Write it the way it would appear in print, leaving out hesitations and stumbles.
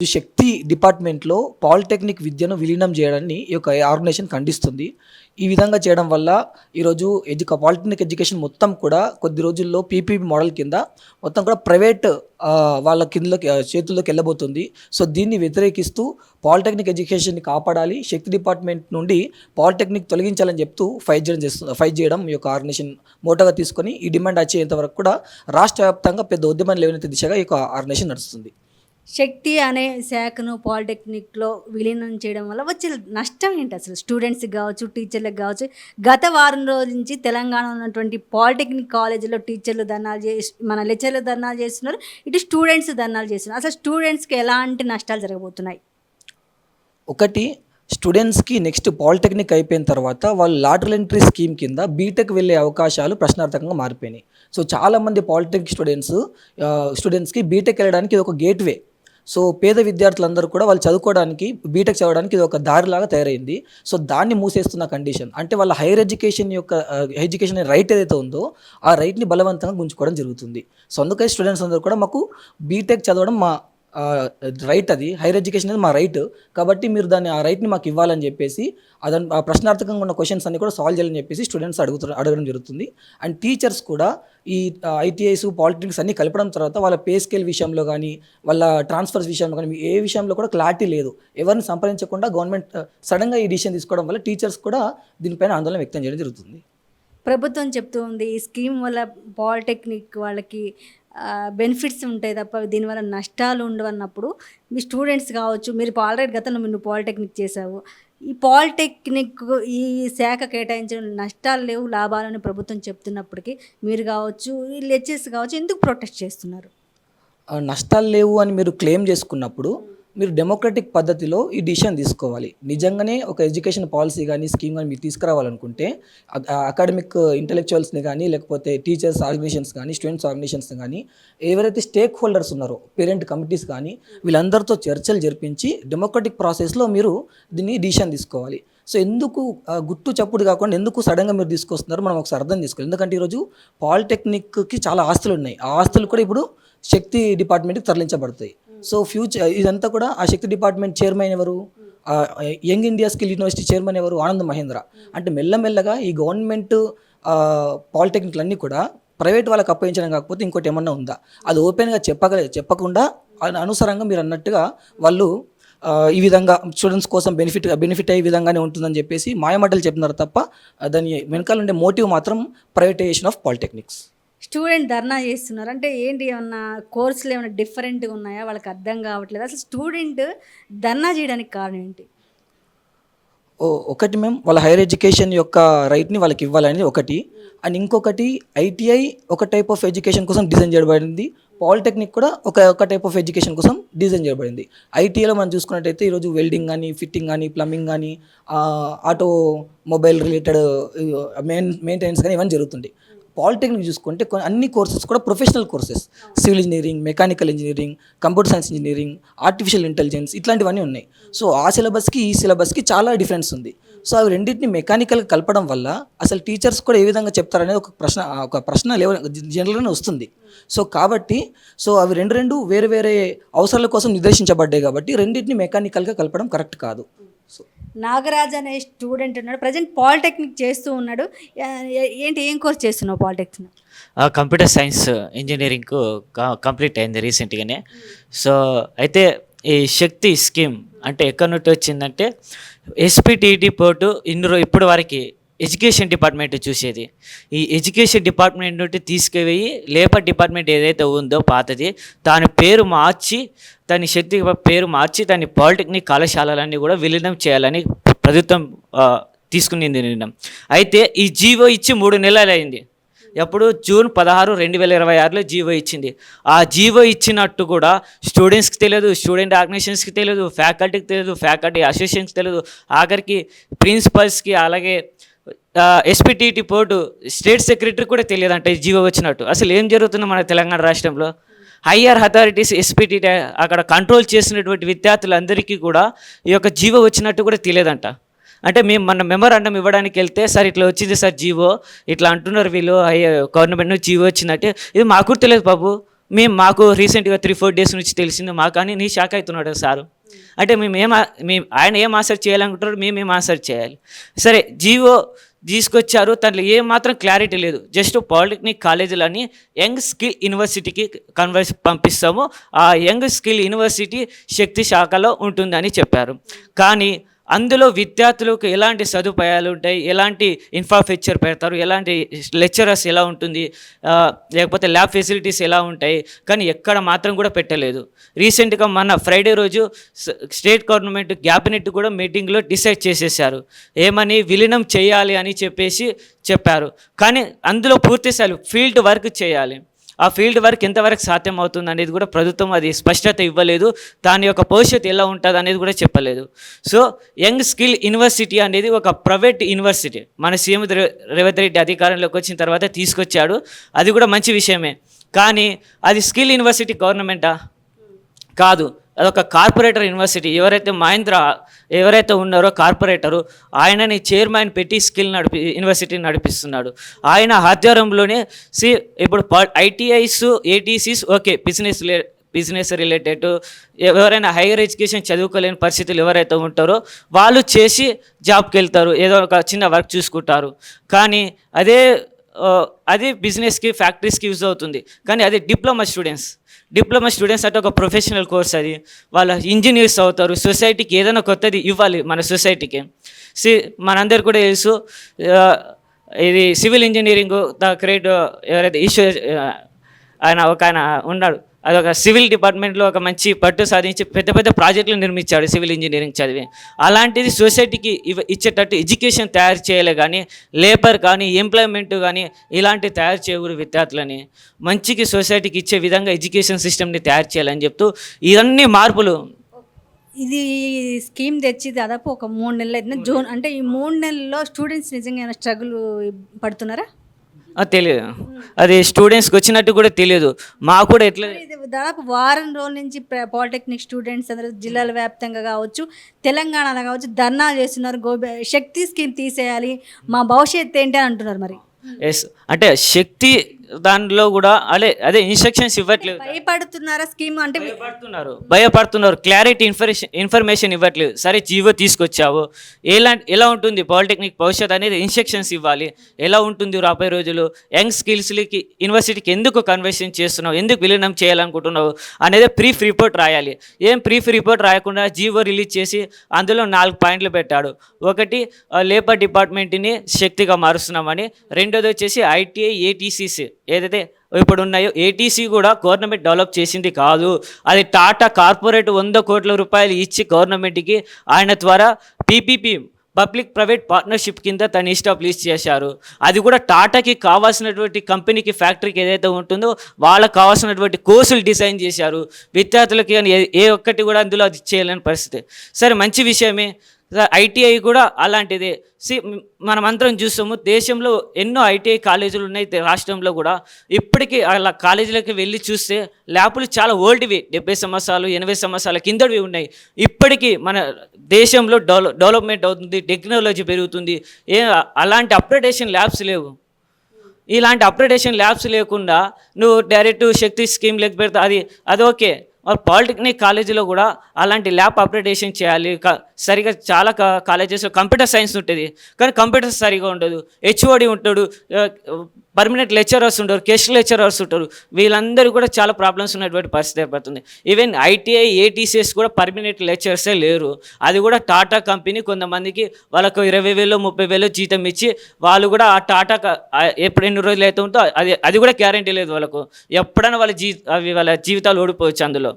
ఈ శక్తి డిపార్ట్మెంట్‌లో పాలిటెక్నిక్ విద్యను విలీనం జేయడాన్ని ఈ యొక్క ఆర్గనైజేషన్ ఖండిస్తుంది. ఈ విధంగా చేయడం వల్ల ఈరోజు పాలిటెక్నిక్ ఎడ్యుకేషన్ మొత్తం కూడా కొద్ది రోజుల్లో పీపీపీ మోడల్ కింద మొత్తం కూడా ప్రైవేట్ వాళ్ళ చేతుల్లోకెళ్ళబోతుంది. సో, దీన్ని వ్యతిరేకిస్తూ పాలిటెక్నిక్ ఎడ్యుకేషన్‌ని కాపాడాలి. శక్తి డిపార్ట్మెంట్ నుండి పాలిటెక్నిక్ తొలగించాలని చెప్తూ ఫైట్ చేయడం ఈ యొక్క ఆర్గనైజేషన్ మోటోగా తీసుకొని ఈ డిమాండ్ అచ్చేంత వరకు కూడా రాష్ట్ర వ్యాప్తంగా పెద్ద ఉద్యమం లేవనెత్తే దిశగా ఈ యొక్క ఆర్గనైజేషన్ నడుస్తుంది. శక్తి అనే శాఖను పాలిటెక్నిక్‌లో విలీనం చేయడం వల్ల వచ్చే నష్టం ఏంటి అసలు? స్టూడెంట్స్‌కి గావచ్చు, టీచర్లకు గావచ్చు. గత వారం రోజుల నుంచి తెలంగాణలో ఉన్నటువంటి పాలిటెక్నిక్ కాలేజీలో టీచర్లు ధర్నాలు మన లెక్చరర్లు ధర్నాలు చేస్తున్నారు. ఇటు స్టూడెంట్స్ ధర్నాలు చేస్తున్నారు. అసలు స్టూడెంట్స్‌కి ఎలాంటి నష్టాలు జరగబోతున్నాయి? ఒకటి, స్టూడెంట్స్‌కి నెక్స్ట్ పాలిటెక్నిక్ అయిపోయిన తర్వాత వాళ్ళు లాటరల్ ఎంట్రీ స్కీమ్ కింద బీటెక్ వెళ్ళే అవకాశాలు ప్రశ్నార్థకంగా మారిపోయినాయి. సో, చాలామంది పాలిటెక్నిక్ స్టూడెంట్స్‌కి బీటెక్ వెళ్ళడానికి ఇది ఒక గేట్‌వే. సో, పేద విద్యార్థులందరూ కూడా వాళ్ళు చదువుకోవడానికి బీటెక్ చదవడానికి ఇది ఒక దారిలాగా తయారైంది. సో, దాన్ని మూసేస్తున్న కండిషన్. అంటే వాళ్ళ హైయర్ ఎడ్యుకేషన్ ఎడ్యుకేషన్ రైట్ ఏదైతే ఉందో ఆ రైట్‌ని బలవంతంగా గుంజుకోవడం జరుగుతుంది. సో, అందుకని స్టూడెంట్స్ అందరూ కూడా మాకు బీటెక్ చదవడం మా రైట్, అది హైయర్ ఎడ్యుకేషన్ అనేది మా రైట్. కాబట్టి మీరు ఆ రైట్‌ని మాకు ఇవ్వాలని చెప్పేసి ఆ ప్రశ్నార్థకంగా ఉన్న క్వెషన్స్ అన్ని కూడా సాల్వ్ చేయాలని చెప్పేసి స్టూడెంట్స్ అడగడం జరుగుతుంది. అండ్ టీచర్స్ కూడా ఈ ఐటీఐస్, పాలిటెక్నిక్స్ అన్నీ కలపడం తర్వాత వాళ్ళ పే స్కేల్ విషయంలో కానీ, వాళ్ళ ట్రాన్స్ఫర్స్ విషయంలో కానీ ఏ విషయంలో కూడా క్లారిటీ లేదు. ఎవరిని సంప్రదించకుండా గవర్నమెంట్ సడన్గా ఈ డిసిషన్ తీసుకోవడం వల్ల టీచర్స్ కూడా దీనిపైన ఆందోళన వ్యక్తం చేయడం జరుగుతుంది. ప్రభుత్వం చెప్తూ ఉంది ఈ స్కీమ్ వల్ల పాలిటెక్నిక్ వాళ్ళకి బెనిఫిట్స్ ఉంటాయి తప్ప దీనివల్ల నష్టాలు ఉండవన్నప్పుడు మీ స్టూడెంట్స్ కావచ్చు, మీరు ఆల్రెడీ గతంలో నువ్వు పాలిటెక్నిక్ చేసావు. ఈ పాలిటెక్నిక్ ఈ శాఖ కేటాయించిన నష్టాలు లేవు, లాభాలని ప్రభుత్వం చెప్తున్నప్పటికీ మీరు కావచ్చు, ఈ లెక్చర్స్ కావచ్చు ఎందుకు ప్రొటెస్ట్ చేస్తున్నారు? నష్టాలు లేవు అని మీరు క్లెయిమ్ చేసుకున్నప్పుడు మీరు డెమోక్రటిక్ పద్ధతిలో ఈ డిసిషన్ తీసుకోవాలి. నిజంగానే ఒక ఎడ్యుకేషన్ పాలసీ కానీ, స్కీమ్ కానీ మీరు తీసుకురావాలనుకుంటే అకాడమిక్ ఇంటెలెక్చువల్స్ని కానీ, లేకపోతే టీచర్స్ ఆర్గనైజేషన్స్ కానీ, స్టూడెంట్స్ ఆర్గనైజేషన్స్ కానీ, ఎవరైతే స్టేక్ హోల్డర్స్ ఉన్నారో పేరెంట్ కమిటీస్ కానీ, వీళ్ళందరితో చర్చలు జరిపించి డెమోక్రటిక్ ప్రాసెస్లో మీరు దీన్ని డిసిషన్ తీసుకోవాలి. సో, ఎందుకు గుట్టు చప్పుడు కాకుండా ఎందుకు సడన్గా మీరు తీసుకొస్తున్నారు మనం ఒకసారి అర్థం చేసుకోవాలి. ఎందుకంటే ఈరోజు పాలిటెక్నిక్కి చాలా ఆస్తులు ఉన్నాయి. ఆ ఆస్తులు కూడా ఇప్పుడు శక్తి డిపార్ట్మెంట్కి తరలించబడతాయి. సో, ఇదంతా కూడా ఆ శక్తి డిపార్ట్మెంట్ చైర్మన్ ఎవరు? Young India skill university chairman ఎవరు? ఆనంద్ మహేంద్ర. అంటే మెల్లమెల్లగా ఈ గవర్నమెంట్ పాలిటెక్నిక్లన్నీ కూడా ప్రైవేట్ వాళ్ళకి అప్పగించడం కాకపోతే ఇంకోటి ఏమన్నా ఉందా? అది ఓపెన్గా చెప్పకుండా అనుసరంగా మీరు అన్నట్టుగా వాళ్ళు ఈ విధంగా స్టూడెంట్స్ కోసం బెనిఫిట్ అయ్యే విధంగానే ఉంటుందని చెప్పేసి మాయమాటలు చెప్తున్నారు తప్ప దాని వెనకాల ఉండే మోటివ్ మాత్రం ప్రైవేటైజేషన్ ఆఫ్ పాలిటెక్నిక్స్. స్టూడెంట్ ధర్నా చేస్తున్నారు అంటే ఏంటి? ఏమన్నా కోర్సులు ఏమైనా డిఫరెంట్గా ఉన్నాయా? వాళ్ళకి అర్థం కావట్లేదు. అసలు స్టూడెంట్ ధర్నా చేయడానికి కారణం ఏంటి? ఒకటి వాళ్ళ హైయర్ ఎడ్యుకేషన్ యొక్క రైట్‌ని వాళ్ళకి ఇవ్వాలనేది ఒకటి. అండ్ ఇంకొకటి ఐటీఐ ఒక టైప్ ఆఫ్ ఎడ్యుకేషన్ కోసం డిజైన్ చేయబడింది. పాలిటెక్నిక్ కూడా ఒక టైప్ ఆఫ్ ఎడ్యుకేషన్ కోసం డిజైన్ చేయబడింది. ఐటీఐలో మనం చూసుకున్నట్టయితే ఈరోజు వెల్డింగ్ కానీ, ఫిట్టింగ్ కానీ, ప్లంబింగ్ కానీ, ఆటోమొబైల్ రిలేటెడ్ మెయింటెనెన్స్ కానీ ఇవన్నీ జరుగుతుంది. పాలిటెక్నిక్ చూసుకుంటే అన్ని కోర్సెస్ కూడా professional courses, civil engineering, mechanical engineering, computer science engineering, artificial intelligence ఇట్లాంటివన్నీ ఉన్నాయి. సో, ఆ సిలబస్కి ఈ సిలబస్కి చాలా డిఫరెన్స్ ఉంది. సో, అవి రెండింటిని మెకానికల్గా కలపడం వల్ల అసలు టీచర్స్ కూడా ఏ విధంగా చెప్తారనేది ఒక ప్రశ్న జనరల్గానే వస్తుంది. సో, కాబట్టి అవి రెండు వేరే వేరే అవసరాల కోసం నిర్దేశించబడ్డాయి కాబట్టి రెండింటిని మెకానికల్గా కలపడం కరెక్ట్ కాదు. సో, నాగరాజ్ అనే స్టూడెంట్ ఉన్నాడు, ప్రజెంట్ పాలిటెక్నిక్ చేస్తూ ఉన్నాడు. ఏంటి, ఏం కోర్స్ చేస్తున్నావు polytechnic? Computer science engineering complete అయింది రీసెంట్గానే. సో, అయితే ఈ శక్తి స్కీమ్ అంటే ఎక్కడి నుండి వచ్చిందంటే ఎస్పీటీటీ పోర్టు ఇప్పటి వరకు ఎడ్యుకేషన్ డిపార్ట్మెంట్ చూసేది. ఈ ఎడ్యుకేషన్ డిపార్ట్మెంట్ నుండి తీసుకుపోయి లేబర్ డిపార్ట్మెంట్ ఏదైతే ఉందో పాతది దాని పేరు మార్చి, దాని శక్తి పేరు మార్చి దాని పాలిటెక్నిక్ కళాశాలలన్నీ కూడా విలీనం చేయాలని ప్రభుత్వం తీసుకునింది నిర్ణయం. అయితే ఈ జీవో ఇచ్చి 3 నెలలు అయింది. ఎప్పుడు జూన్ 16, 2026లో జీవో ఇచ్చింది. ఆ జీవో ఇచ్చినట్టు కూడా స్టూడెంట్స్కి తెలియదు, స్టూడెంట్ ఆర్గనైజేషన్స్కి తెలియదు, ఫ్యాకల్టీకి తెలియదు, ఫ్యాకల్టీ అసోసియేషన్స్కి తెలియదు, ఆఖరికి ప్రిన్సిపల్స్కి, అలాగే ఎస్పీటీటీ బోర్డు స్టేట్ సెక్రటరీ కూడా తెలియదంట ఈ జీవో వచ్చినట్టు. అసలు ఏం జరుగుతుందో మన తెలంగాణ రాష్ట్రంలో? హయ్యర్ అథారిటీస్ ఎస్పీటీటీ అక్కడ కంట్రోల్ చేసినటువంటి విద్యార్థులందరికీ కూడా ఈ యొక్క జీవో వచ్చినట్టు కూడా తెలియదంట. అంటే మేము మన మెమోరాండం ఇవ్వడానికి వెళ్తే సార్ ఇట్లా వచ్చింది సార్ జీవో, ఇట్లా అంటున్నారు వీళ్ళు గవర్నమెంట్ నుంచి జీవో వచ్చినట్టు, ఇది మాకు తెలియదు బాబు, మాకు రీసెంట్గా 3-4 డేస్ నుంచి తెలిసింది మాకు, కానీ నీ షాక్ అవుతున్నాడు సారు. అంటే ఆయన ఏం ఆన్సర్ చేయాలనుకుంటారు, మేమేం ఆన్సర్ చేయాలి. సరే జీవో తీసుకొచ్చారు, దాంట్లో ఏమాత్రం క్లారిటీ లేదు. జస్ట్ పాలిటెక్నిక్ కాలేజీలని యంగ్ స్కిల్ యూనివర్సిటీకి పంపిస్తాము, ఆ యంగ్ స్కిల్ యూనివర్సిటీ శక్తి శాఖలో ఉంటుందని చెప్పారు. కానీ అందులో విద్యార్థులకు ఎలాంటి సదుపాయాలు ఉంటాయి, ఎలాంటి ఇన్ఫ్రాస్ట్రక్చర్ పెడతారు, ఎలాంటి లెక్చరర్స్ ఎలా ఉంటుంది, లేకపోతే ల్యాబ్ ఫెసిలిటీస్ ఎలా ఉంటాయి, కానీ ఎక్కడ మాత్రం కూడా పెట్టలేదు. రీసెంట్గా మన ఫ్రైడే రోజు స్టేట్ గవర్నమెంట్ క్యాబినెట్ కూడా మీటింగ్లో డిసైడ్ చేసేసారు, ఏమని విలీనం చేయాలి అని చెప్పారు. కానీ అందులో పూర్తిస్థాయి ఫీల్డ్ వర్క్ చేయాలి. ఆ ఫీల్డ్ వర్క్ ఎంతవరకు సాధ్యం అవుతుంది అనేది కూడా ప్రభుత్వం అది స్పష్టత ఇవ్వలేదు. దాని యొక్క భవిష్యత్తు ఎలా ఉంటుంది అనేది కూడా చెప్పలేదు. సో యంగ్ స్కిల్ యూనివర్సిటీ అనేది ఒక ప్రైవేట్ యూనివర్సిటీ మన సీఎం రేవంత్ రెడ్డి అధికారంలోకి వచ్చిన తర్వాత తీసుకొచ్చాడు, అది కూడా మంచి విషయమే. కానీ అది స్కిల్ యూనివర్సిటీ గవర్నమెంటా? కాదు, అదొక కార్పొరేటర్ యూనివర్సిటీ. ఎవరైతే ఉన్నారో కార్పొరేటరు, ఆయనని చైర్మన్ పెట్టి యూనివర్సిటీని నడిపిస్తున్నాడు. ఆయన ఆధ్వర్యంలోనే ఇప్పుడు ఐటీఐస్, ఏటీసీస్ ఓకే బిజినెస్ రిలేటెడ్, ఎవరైనా హైయర్ ఎడ్యుకేషన్ చదువుకోలేని పరిస్థితులు ఎవరైతే ఉంటారో వాళ్ళు చేసి జాబ్కి వెళ్తారు, ఏదో ఒక చిన్న వర్క్ చూసుకుంటారు. కానీ అది బిజినెస్కి, ఫ్యాక్టరీస్కి యూజ్ అవుతుంది. కానీ అది డిప్లొమా స్టూడెంట్స్ అంటే ఒక ప్రొఫెషనల్ కోర్స్, అది వాళ్ళ ఇంజనీర్స్ అవుతారు. సొసైటీకి ఏదైనా కొత్తది ఇవ్వాలి మన సొసైటీకి. మనందరు కూడా తెలుసు, ఇది సివిల్ ఇంజనీరింగ్ ద గ్రేట్ ఎవరైతే ఆయన ఉన్నాడు, అదొక సివిల్ డిపార్ట్మెంట్లో ఒక మంచి పట్టు సాధించి పెద్ద పెద్ద ప్రాజెక్టులు నిర్మించాడు సివిల్ ఇంజనీరింగ్ చదివి. అలాంటిది సొసైటీకి ఇచ్చేటట్టు ఎడ్యుకేషన్ తయారు చేయాలి, కానీ లేబర్ కానీ ఎంప్లాయ్మెంట్ కానీ ఇలాంటివి తయారు చేయకూడదు. విద్యార్థులని మంచికి సొసైటీకి ఇచ్చే విధంగా ఎడ్యుకేషన్ సిస్టమ్ని తయారు చేయాలని చెప్తూ ఇవన్నీ మార్పులు. ఇది స్కీమ్ తెచ్చి దాదాపు ఒక 3 నెలలు అవుతుంది. జూన్ అంటే ఈ 3 నెలల్లో స్టూడెంట్స్ నిజంగా ఏమైనా స్ట్రగుల్ పడుతున్నారా? తెలియదు, అది స్టూడెంట్స్కి వచ్చినట్టు కూడా తెలియదు. మాకు కూడా ఎట్లా దాదాపు వారం రోజుల నుంచి పాలిటెక్నిక్ స్టూడెంట్స్ అందరూ జిల్లాల వ్యాప్తంగా కావచ్చు, తెలంగాణలో కావచ్చు ధర్నాలు చేస్తున్నారు. శక్తి స్కీమ్ తీసేయాలి, మా భవిష్యత్తు ఏంటి అని అంటున్నారు. మరి ఎస్ అంటే శక్తి దానిలో కూడా అదే ఇన్స్ట్రక్షన్స్ ఇవ్వట్లేదు. భయపడుతున్నారా స్కీమ్ అంటే? భయపడుతున్నారు, క్లారిటీ ఇన్ఫర్మేషన్ ఇవ్వట్లేదు. సరే జీవో తీసుకొచ్చావు, ఎలా ఉంటుంది పాలిటెక్నిక్ భవిష్యత్ అనేది ఇన్స్ట్రక్షన్స్ ఇవ్వాలి. ఎలా ఉంటుంది రాబోయే రోజులు, యంగ్ స్కిల్స్కి యూనివర్సిటీకి ఎందుకు కన్వర్షన్ చేస్తున్నావు, ఎందుకు విలీనం చేయాలనుకుంటున్నావు అనేది బ్రీఫ్ రిపోర్ట్ రాయాలి. బ్రీఫ్ రిపోర్ట్ రాయకుండా జీవో రిలీజ్ చేసి అందులో 4 పాయింట్లు పెట్టాడు. ఒకటి, లేబర్ డిపార్ట్మెంట్ని శక్తిగా మారుస్తున్నామని. రెండోది వచ్చేసి ఐటీఐ, ఏటీసీస్ ఏదైతే ఇప్పుడు ఉన్నాయో ఏటీసీ కూడా గవర్నమెంట్ డెవలప్ చేసింది కాదు, అది టాటా కార్పొరేట్ 100 కోట్ల రూపాయలు ఇచ్చి గవర్నమెంట్కి ఆయన ద్వారా పీపీపీ పబ్లిక్ ప్రైవేట్ పార్ట్నర్షిప్ కింద తను ఎస్టాబ్లిష్ చేశారు. అది కూడా టాటాకి కావాల్సినటువంటి కంపెనీకి, ఫ్యాక్టరీకి ఏదైతే ఉంటుందో వాళ్ళకి కావాల్సినటువంటి కోర్సులు డిజైన్ చేశారు. విద్యార్థులకి ఏ ఒక్కటి కూడా అందులో అది చేయలేని పరిస్థితి. సరే మంచి విషయమే. ఐటీఐ కూడా అలాంటిదే. మనమందరం చూస్తాము, దేశంలో ఎన్నో ఐటీఐ కాలేజీలు ఉన్నాయి రాష్ట్రంలో కూడా. ఇప్పటికీ అలా కాలేజీలకు వెళ్ళి చూస్తే ల్యాబ్లు చాలా ఓల్డ్వి, 70 సంవత్సరాలు 80 సంవత్సరాల కిందవి ఉన్నాయి. ఇప్పటికీ మన దేశంలో డెవలప్మెంట్ అవుతుంది, టెక్నాలజీ పెరుగుతుంది, అలాంటి అప్గ్రేడేషన్ ల్యాబ్స్ లేవు. ఇలాంటి అప్గ్రేడేషన్ ల్యాబ్స్ లేకుండా నువ్వు డైరెక్ట్ శక్తి స్కీమ్ లెక్క పెడతా, అది ఓకే. పాలిటెక్నిక్ కాలేజీలో కూడా అలాంటి ల్యాబ్ అప్గ్రేడేషన్ చేయాలి. సరిగా చాలా కాలేజెస్లో కంప్యూటర్ సైన్స్ ఉంటుంది, కానీ కంప్యూటర్ సరిగా ఉండదు. హెచ్ఓడి ఉంటాడు, పర్మనెంట్ లెక్చరర్స్ ఉంటారు, గెస్ట్ లెక్చరర్స్ ఉంటారు. వీళ్ళందరూ కూడా చాలా ప్రాబ్లమ్స్ ఉన్నటువంటి పరిస్థితి ఏర్పడుతుంది. ఈవెన్ ఐటీఐ, ఏటీసీఎస్ కూడా పర్మనెంట్ లెక్చరర్సే లేరు. అది కూడా టాటా కంపెనీ కొంతమందికి వాళ్ళకు 20,000 30,000 జీతం ఇచ్చి వాళ్ళు కూడా ఆ టాటా ఎప్పుడు ఎన్ని రోజులు అయితే ఉందో అది కూడా గ్యారంటీ లేదు వాళ్ళకు. ఎప్పుడైనా వాళ్ళ జీవితాలు ఓడిపోవచ్చు అందులో.